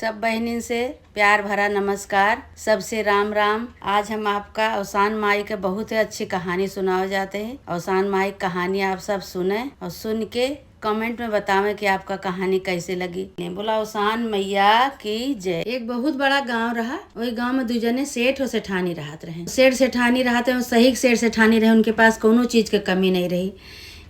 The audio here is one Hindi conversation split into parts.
सब बहनिन से प्यार भरा नमस्कार, सबसे राम राम। आज हम आपका अवसान माई के बहुत ही अच्छी कहानी सुनाए जाते हैं। अवसान माई कहानी आप सब सुने और सुन के कमेंट में बतावें कि आपका कहानी कैसे लगी। बोला अवसान मैया की जय। एक बहुत बड़ा गांव रहा। वही गांव में दुजने सेठ और सेठानी रहत रहे। सेठ सेठानी रहते सही सेठ सेठानी रहे, उनके पास कोनो चीज के कमी नहीं रही।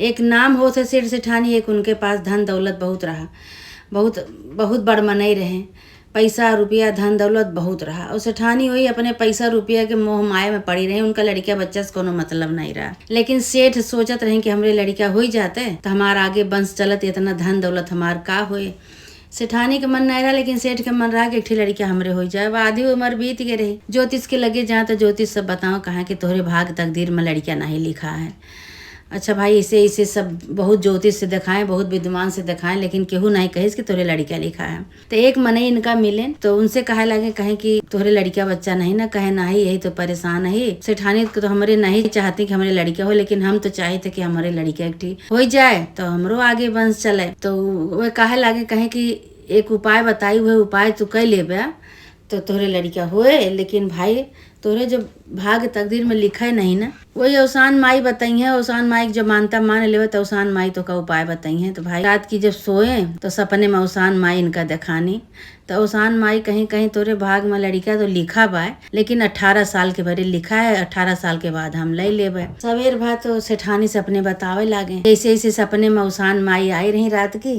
एक नाम हो से सेठ सेठानी, एक उनके पास धन दौलत बहुत रहा। बहुत बहुत बड़ मनई रहे, पैसा रुपया धन दौलत बहुत रहा। और सेठानी हुई अपने पैसा रुपया के मोह माया में पड़ी रही। उनका लड़किया बच्चा से कोनो मतलब नहीं रहा। लेकिन सेठ सोचत रहे कि हमरे लड़किया हो जाते तो हमारा आगे वंश चलत, इतना धन दौलत हमार का होए। सेठानी के मन नहीं रहा, लेकिन सेठ के मन रहा कि एकठी लड़किया हमरे हो जाए। आधी उम्र बीत गई रही। ज्योतिष के लगे जहाँ तो ज्योतिष सब बताओ कहा कि तोहरे भाग तकदीर में लड़किया नहीं लिखा है। अच्छा भाई, इसे इसे सब बहुत ज्योतिष से दिखाएं, बहुत विद्वान से दिखाएं, लेकिन केहू नहीं कहे कि तोहरे लड़किया लिखा है। तो एक मनई इनका मिले तो उनसे कहे लगे, कहे कि तोहरे लड़किया बच्चा नहीं ना। कहे नहीं, यही तो परेशान है। सेठानी तो हमारे नहीं चाहती कि हमारे लड़किया हो, लेकिन हम तो चाहते कि हमारे लड़किया एक ठीक हो जाए तो हमरो आगे वंश चले। तो वह कहे लगे, कहे कि एक उपाय बताई, हुए उपाय तू कह ले तो तोहरे लड़किया होए। लेकिन भाई तोहरे जो भाग तकदीर में लिखा है नहीं ना, वही अवसान माई बताई है। अवसान माई जो मानता मान ले तो अवसान माई तो का उपाय बताई है। तो भाई रात की जब सोए तो सपने में अवसान माई इनका दिखानी। तो अवसान माई कहीं कहीं तोरे भाग में लड़का तो लिखा बा, लेकिन 18 साल के भरे लिखा है, 18 साल के बाद हम ले लेबे। सवेर भा तो सेठानी सपने बतावे लागे। जैसे जैसे सपने में अवसान माई आई रही रात की,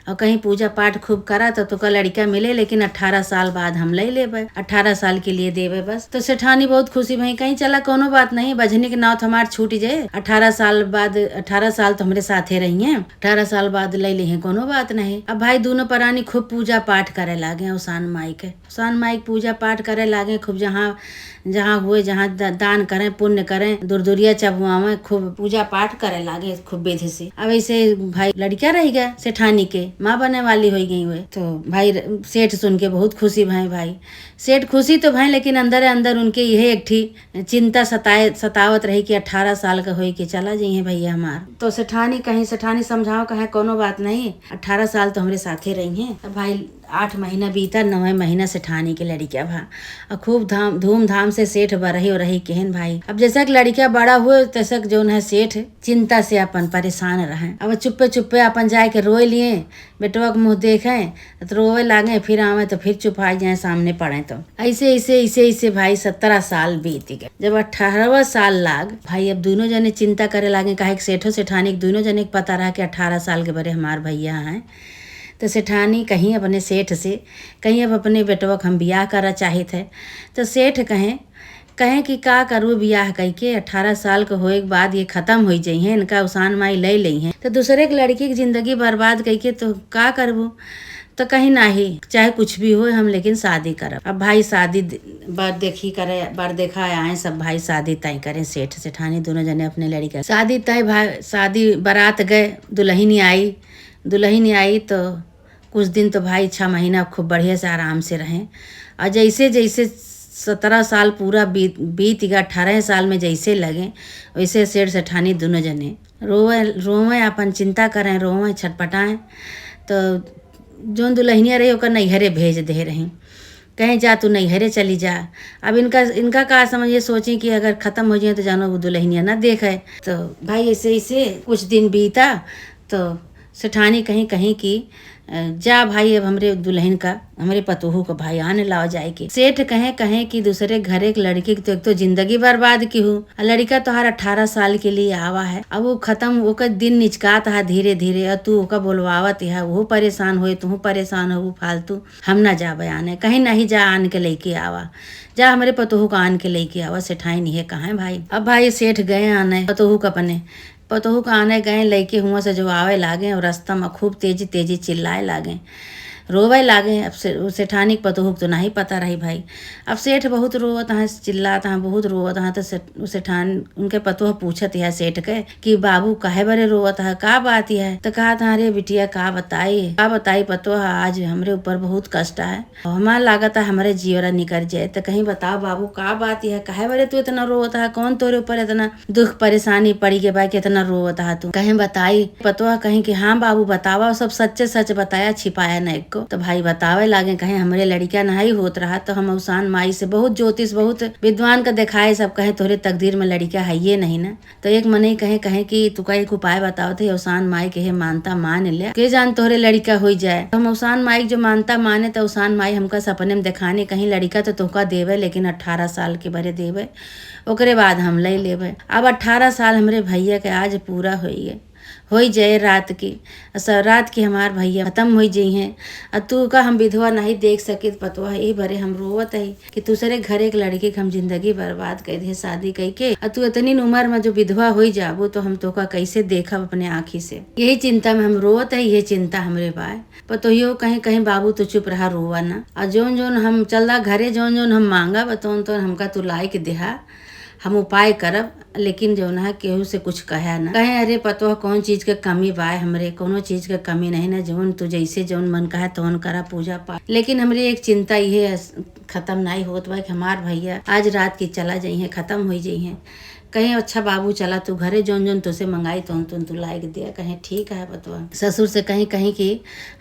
और कहीं पूजा पाठ खूब करा तो का लड़का मिले, लेकिन 18 साल बाद हम ले लेबे, 18 साल के लिए देवे बस। तो सेठानी बहुत खुशी भई, कहीं चला कोनो बात नहीं, बजनी के नाव तो हमार छूट जाए। 18 साल बाद, 18 साल तो हमारे साथे रही हैं, 18 साल बाद ले ली है, कोनो बात नहीं। अब भाई दोनों प्राणी खूब पूजा पाठ करे लागे। अवसान माई के अवसान माई पूजा पाठ करे लागे खूब। जहाँ जहाँ हुए, जहाँ दान करें, पुण्य करें, दूरदुरिया चबुआवे, खूब पूजा पाठ करे लागे खूब विधि से। अब ऐसे भाई लड़किया रह गया, सेठानी के माँ बने वाली हो गई हुए। तो भाई सेठ सुन के बहुत खुशी भाई सेठ खुशी तो भाई, लेकिन अंदर अंदर उनके यह एक ठीक चिंता सतावत रही कि 18 साल का हो के चला जाइए भैया हमार। तो सेठानी समझाओ, कहे कोनो बात नहीं, 18 साल तो हमारे साथे रही हैं। अब भाई 8 महीना बीता, 9वें महीना सेठानी के लड़किया भा और खूब धूमधाम से सेठ बरही और रही केहन भाई। अब जैसा कि लड़किया बड़ा हुए तैसा जो है सेठ चिंता से अपन परेशान रहे। अब चुप्पे चुप्पे अपन जाए के रोए लिए, बेटवा के मुँह देखे तो रोवे लागे, फिर आवे तो फिर चुपाई जाए सामने पड़े। तो ऐसे ऐसे ऐसे ऐसे भाई 17 साल बीत गए। जब 18वां साल लाग भाई, अब दोनों जने चिंता करे लागे। कहे सेठो सेठानी दोनों जने के पता रहा कि 18 साल के बड़े हमार भैया हैं। तो सेठानी कहीं अपने सेठ से, कहीं अब अपने बेटवा के हम बियाह करा चाहे थे। तो सेठ कहें कि का करूँ बियाह कह के, 18 साल के होए के बाद ये खत्म हो जाई है, इनका अवसान माई ले ली है। तो दूसरे के लड़की की जिंदगी बर्बाद कह के तो का करबू। तो कहीं नहीं, चाहे कुछ भी हो हम लेकिन शादी करब। अब भाई शादी बर देखा आए सब भाई शादी तय करें। सेठ सेठानी दोनों जने अपने लड़का शादी तय भाई, शादी बारात गए, दुल्हन आई तो कुछ दिन तो भाई 6 महीना खूब बढ़िया से आराम से रहें। और जैसे जैसे 17 साल पूरा बीत गया, 18 साल में जैसे लगे वैसे सेठ सेठानी दोनों जने रोवे अपन चिंता करें, रोवे छटपटाएं। तो जो दुल्हनिया रही ओकर नैहरे भेज दे रही, कहीं जा तू नैहरे चली जा। अब इनका का समझिए, सोची कि अगर खत्म हो जाए तो जानो वो दुल्हनिया ना देखे। तो भाई ऐसे ऐसे कुछ दिन बीता तो सेठानी कहीं की जा भाई, अब हमरे दुल्हन का, हमरे पतोहू को भाई आने लाओ जाए के। सेठ कहे कि दूसरे घरे के लड़की की तो एक तो जिंदगी बर्बाद की हूँ, लड़का तो हर 18 साल के लिए आवा है। अब वो खत्म, वो दिन निचकात है धीरे धीरे, और तू ओका बोलवावत है, वो परेशान होए, तू परेशान हो, फालतू हम ना जा बयाने। कहीं नहीं जा, आन के लेके आवा, जा हमारे पतोहू का आन के लेके आवा। सेठाई नहीं है कहाँ भाई। अब भाई सेठ गए आने पतोहू का, अपने पतोहू का आने गए, लड़के हुआ से जो आवे लागे और रास्ता में खूब तेजी तेजी चिल्लाए लागे, रोवे लागे। अब सेठानी के पतोहू तो नहीं पता रही भाई। अब सेठ बहुत रोवत है, चिल्लाता है, बहुत रोवत है। तो सेठान उनके पतोह पूछत है सेठ के कि बाबू काहे बरे रोवत है, का बात है। तो कहा था, अरे बिटिया का बताई पतोह, आज हमरे ऊपर बहुत कष्ट है, हमारा लागत है हमारे जीवरा निकल जाए। तो कहीं बताओ बाबू का बात है, काहे बरे तू इतना रोवत है, कौन तोरे ऊपर इतना दुख परेशानी पड़ी के भाई कितना रोवत है तू, कहीं बताई। पतोह कहीं कि हाँ बाबू बतावा, सब सच्चे सच बताया, छिपाया नहीं को। को। तो भाई बतावे लागे, कहे हमरे लड़का नहीं होत रहा। तो हम अवसान माई से बहुत ज्योतिष बहुत विद्वान का दिखाए, सब कहे तोरे तकदीर में लड़का है ये नहीं ना। तो एक मने कहे कि तू का एक उपाय बताओ थे अवसान माई के मानता मान ले के जान तोहरे लड़का हो जाए। तो हम अवसान माई जो मानता माने तो अवसान माई हमका सपने में दिखाने कहीं लड़का तो तोहका देवे, लेकिन 18 साल के बरे देवे, ओकरे बाद हम ले लेवे। अब 18 साल हमरे भैया के आज पूरा हो जाए रात की रात की हमार भैया खत्म हो जाई हैं। और तू का हम विधवा नहीं देख सके पतवा यही भरे हम रोवत है कि दूसरे घर एक लड़की के हम जिंदगी बर्बाद कर दे शादी कई के, और तू इतनी उम्र में जो विधवा हो जाबो तो हम तो का कैसे देखब अपने आँखी से। यही चिंता में हम रोवत है, ये चिंता हमरे बाय पतोहियो कहीं कहीं बाबू तो चुप रहा रोवा ना। और जोन जोन हम चल घरे जोन जोन हम मांगा बतौन तो हमका तू लाई के देहा, हम उपाय करब। लेकिन जो है केहू से कुछ कहे ना कहे अरे पतो कौन चीज के कमी बाय, हमरे कोनो चीज के कमी नहीं ना, जौन तू जैसे जौन मन कहे तौन करा पूजा पाठ। लेकिन हमरे एक चिंता ये खत्म नहीं होत बा कि हमार भैया आज रात की चला जाई है, खत्म हो जाई है। कहीं अच्छा बाबू चला तू घरे जोन जोन तुसे मंगाई तो तू लाइक दिया। कहीं ठीक है बतवा। ससुर से कहीं कहीं की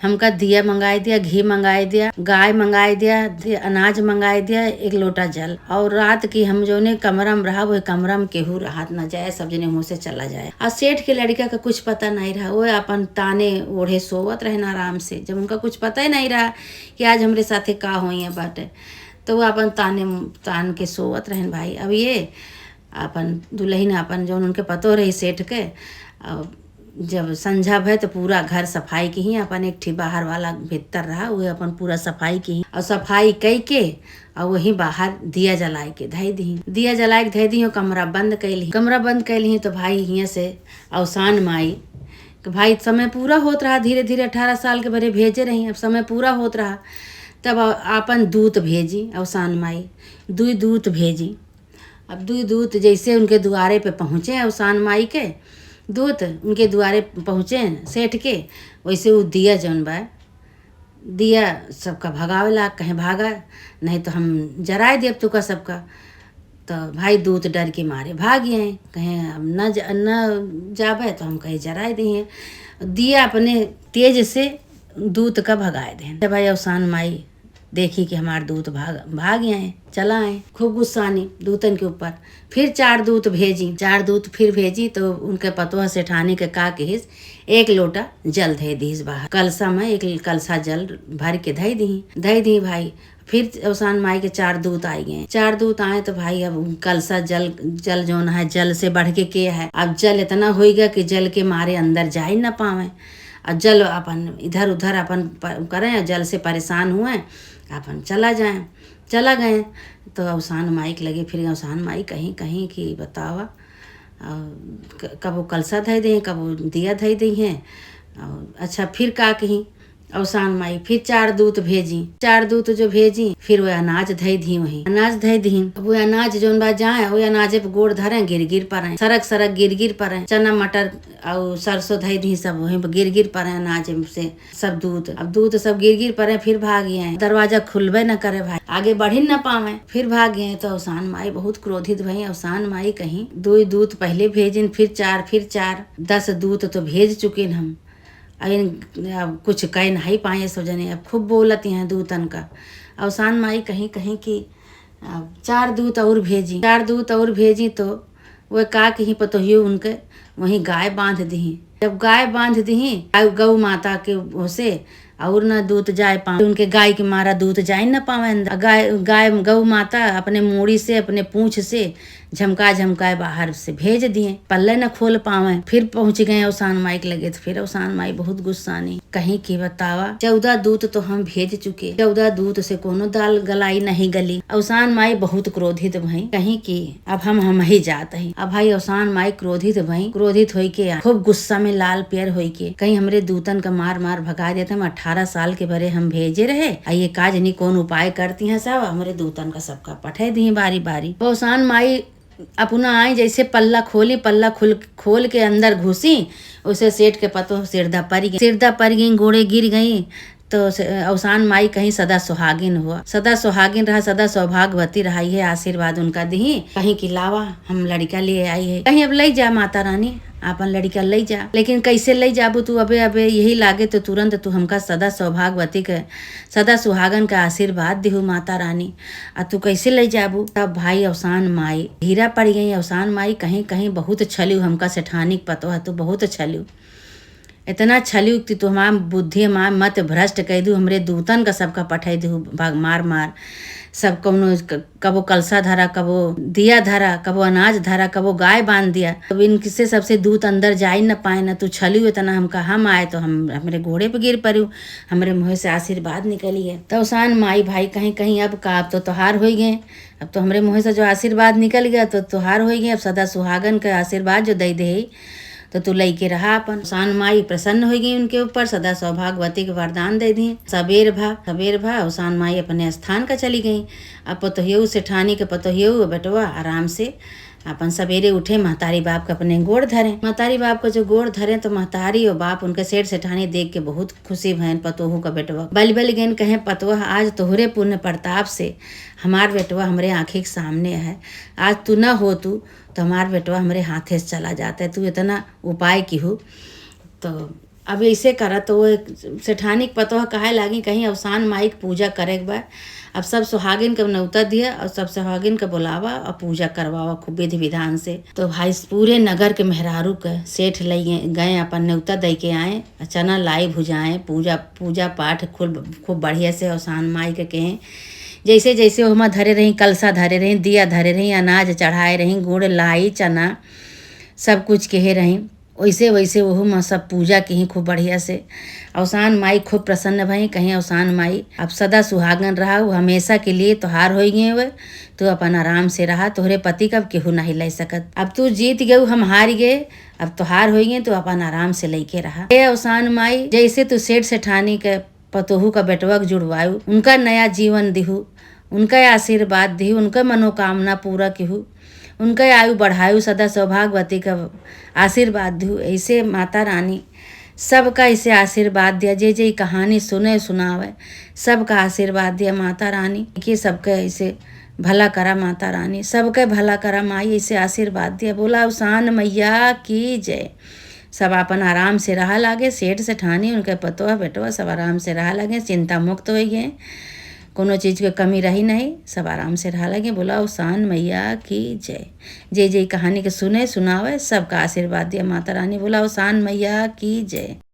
हमका दिया मंगाई दिया, घी मंगाई दिया, गाय मंगाई दिया, अनाज मंगाई दिया, 1 लोटा जल। और रात की हम जो ने कमरा में रहा वो कमरा में केहू राहत न जाए, सब जने मुँह से चला जाए। और सेठ के लड़का का कुछ पता नहीं रहा, वो अपन ताने ओढ़े सोवत रहना आराम से। जब उनका कुछ पता ही नहीं रहा कि आज हमरे साथे का हुई है बाटे, तो वो अपन तान के सोवत रहन भाई। अब ये अपन दुल्हन अपन जो उनके पतो रही सेठ के, जब संझा भय तो पूरा घर सफाई की ही, अपन एक ठी बाहर वाला भीतर रहा वो अपन पूरा सफाई की और सफाई कई के और वही बाहर दिया जलाए के धई दी, दिया जलाए के धई दी। कमरा बंद कैली तो भाई हियाँ से अवसान माई कि भाई समय पूरा होत रहा, धीरे धीरे 18 साल के बड़े भेजे रही, अब समय पूरा होत रहा। तब अपन दूत भेजी अवसान माई, 2 दूत भेजी। अब 2 दूत जैसे उनके द्वारे पे पहुँचे अवसान माई के दूत उनके द्वारे पहुँचे सेठ के, वैसे वो दिया जौन बा दिया सबका भगावेला, कहीं भागा नहीं तो हम जराए देव तुका सबका। तो भाई दूत डर के मारे भाग गए, कहें अब न जाबे तो हम कहीं जराए दिए। दिया अपने तेज से दूत का भगाए दें। भाई अवसान माई देखी कि हमारे दूत भाग आए, चला आए, खूब गुस्सा आनी दूतन के ऊपर। फिर 4 दूत भेजी तो उनके पतोह से ठाने के का केस 1 लोटा जल धे दीस बाहर कलसा में, 1 कलसा जल भर के धई दी भाई। फिर अवसान माई के 4 दूत आए गए। 4 दूत आए तो भाई अब कलसा जल जो है जल से बढ़ के है। अब जल इतना हो गया कि जल के मारे अंदर जा ही न पावे, और जल अपन इधर उधर अपन करें, जल से परेशान हुए अपन चला गए। तो अवसान माई के लगे, फिर अवसान माई कहीं कि बतावा कब वो कलसा धई दें, कब वो दिया धई दी हैं। अच्छा फिर का कहीं अवसान माई फिर 4 दूत भेजी। 4 दूत जो भेजी फिर वो अनाज धई दी, वही अनाज धई दी। वो अनाज जोन बा जाए वो अनाजे पे गोड़ धरे, गिर पड़े, सरक गिर पड़े। चना मटर और सरसों धई दी, सब वहीं पे गिर पड़े अनाज से सब दूत। अब दूत सब गिर पड़े, फिर भाग गए। दरवाजा खुलबे न करे भाई, आगे बढ़ ही न पावे, फिर भाग गए। तो अवसान माई बहुत क्रोधित भई। अवसान माई कहीं 2 दूत पहले भेजिन, फिर 4 10 दूत तो भेज चुके हम। अब कुछ कह नहीं पाए सब जने, अब खूब बोलती हैं दूतन का। अवसान माई कहीं कि 4 दूत और भेजी तो वह का कहीं पतोहियो उनके वहीं गाय बांध दी। जब गाय बांध दी गौ माता के से और न दूत जाए पाए, उनके गाय के मारा दूत जाए न पावे अंदर। गाय गौ माता अपने मूड़ी से अपने पूंछ से झमकाए बाहर से भेज दिए, पल्ले न खोल पावे। फिर पहुंच गए अवसान माई के लगे। तो फिर अवसान माई बहुत गुस्सानी कहीं की बतावा 14 दूत तो हम भेज चुके, 14 दूत से कोनो दाल गलाई नहीं गली। अवसान माई बहुत क्रोधित भई, कहीं की अब हम ही जात ही। अब भाई अवसान माई क्रोधित होई के खूब गुस्सा में लाल पियर होई के कहीं हमरे दूतन का मार भगा देते। हम 18 साल के भरे हम भेजे रहे, ये काज नहीं कौन उपाय करती हैं सब, हमारे दूतन का सबका पठे दी बारी। अवसान माई अपना आई जैसे पल्ला खोल के अंदर घुसी, उसे सेठ के पतो सिरदा पर गई, गोड़े गिर गई। तो अवसान माई कहीं सदा सुहागिन हुआ, सदा सुहागिन रहा, सदा सौभाग्यवती रहा, ये आशीर्वाद उनका दी। कहीं की लावा हम लड़का ले आई है, कहीं अब ले जा माता रानी आपन लड़का ले जा, लेकिन कैसे ले जाबू तू? अबे अबे यही लागे तो तुरंत तू हमका सदा सौभाग्यवती के सदा सुहागन का आशीर्वाद दिहू माता रानी, आ तू कैसे ले जाबू? तब भाई अवसान माई हीरा पड़ गई। अवसान माई कहीं कहीं बहुत छलियो हमका सेठानी पतो है, तू बहुत छलियो, इतना छलियो कि तू हमार बुद्धि हमार मत भ्रष्ट कह दू, हमरे दूतन का सबका पठाई दू मार मार, सब कौनो कबो कलसा धरा, कबो दिया धरा, कबो अनाज धरा, कबो गाय बांध दिया। अब इनसे सबसे दूत अंदर जा ही न पाए, न तू छलियो इतना हमका। हम आए तो हम हमरे घोड़े पे गिर पड़ू, हमरे मुँह से आशीर्वाद निकली है। तो अवसान माई भाई कहीं कहीं अब का अब तो त्योहार हो गए, अब तो हमरे मुँह से जो आशीर्वाद निकल गया तो त्योहार हो गए। अब सदा सुहागन का आशीर्वाद जो दे दे तो तू लई रहा अपन। अवसान माई प्रसन्न हो गई उनके ऊपर, सदा सौभाग्यवती के वरदान दे दिए। सबेर भा अवसान माई अपने स्थान का चली गई। अब पतोहियो सेठानी के पतोहियो बेटवा आराम से अपन सवेरे उठे, महतारी बाप के अपने गोड़ धरे। महतारी बाप का जो गोड़ धरे तो महतारी और बाप उनके सेठ सेठानी देख के बहुत खुशी भयन पतोहू का बेटवा। बल बल गेन कहे पतोह आज तोहरे पुण्य प्रताप से हमार बेटवा हमरे आँखी के सामने है। आज तू न हो तू तो हमार बेटवा हमरे हाथे से चला जाता है, तू इतना उपाय की हो। तो अब ऐसे करा तो वो सेठानी पतोह कहे लागी कहीं अवसान माई की पूजा करे के बाद अब सब सुहागिन के न्योता दिया और सब सुहागिन के बुलावा और पूजा करवावा खूब विधि विधान से। तो भाई पूरे नगर के मेहरारू के सेठ ले गए अपन न्योता दे के आए, चना लाई भुजाएं, पूजा पाठ खूब बढ़िया से अवसान माई के कहें। जैसे जैसे वहाँ धरे रही, कलसा धरे रही, दिया धरे रही, अनाज चढ़ाए रही, गुड़ लाई चना सब कुछ कहे रही, वैसे वैसे वह में सब पूजा की खूब बढ़िया से। अवसान माई खूब प्रसन्न भई, कहीं अवसान माई अब सदा सुहागन रहा, वो हमेशा के लिए तोहार हो गए हुए, तो अपन आराम से रहा, तोहरे पति कब केहू नहीं ले सकत। अब तू जीत गए, हम हार गए, अब तोहार हो गए तो अपन आराम से लेके रहा। अवसान माई जैसे तू सेठ सेठानी के पतोहू का बेटवा जुड़वायु, उनका नया जीवन दिहू, उनका आशीर्वाद दिहू, उनका मनोकामना पूरा किहू, उनका आयु बढ़ायु, सदा सौभाग्यवती का आशीर्वाद दिहू। ऐसे माता रानी सबका इसे आशीर्वाद दिया, जे जे कहानी सुने सुनावे सबका आशीर्वाद दिया माता रानी कि सबका इसे भला करा माता रानी, सबका भला करा माई, इसे आशीर्वाद दिया। बोला अवसान मैया की जय। सब अपन आराम से रहा लागे, सेठ सेठानी उनके पतोह बेटवा सब आराम से रहा लगे, चिंता मुक्त हो गए, कोनो चीज़ के कमी रही नहीं, सब आराम से रहा लगे। बोला अवसान मैया की जय। जे जे कहानी के सुने सुनावे सबका आशीर्वाद दिया माता रानी। बोला अवसान मैया की जय।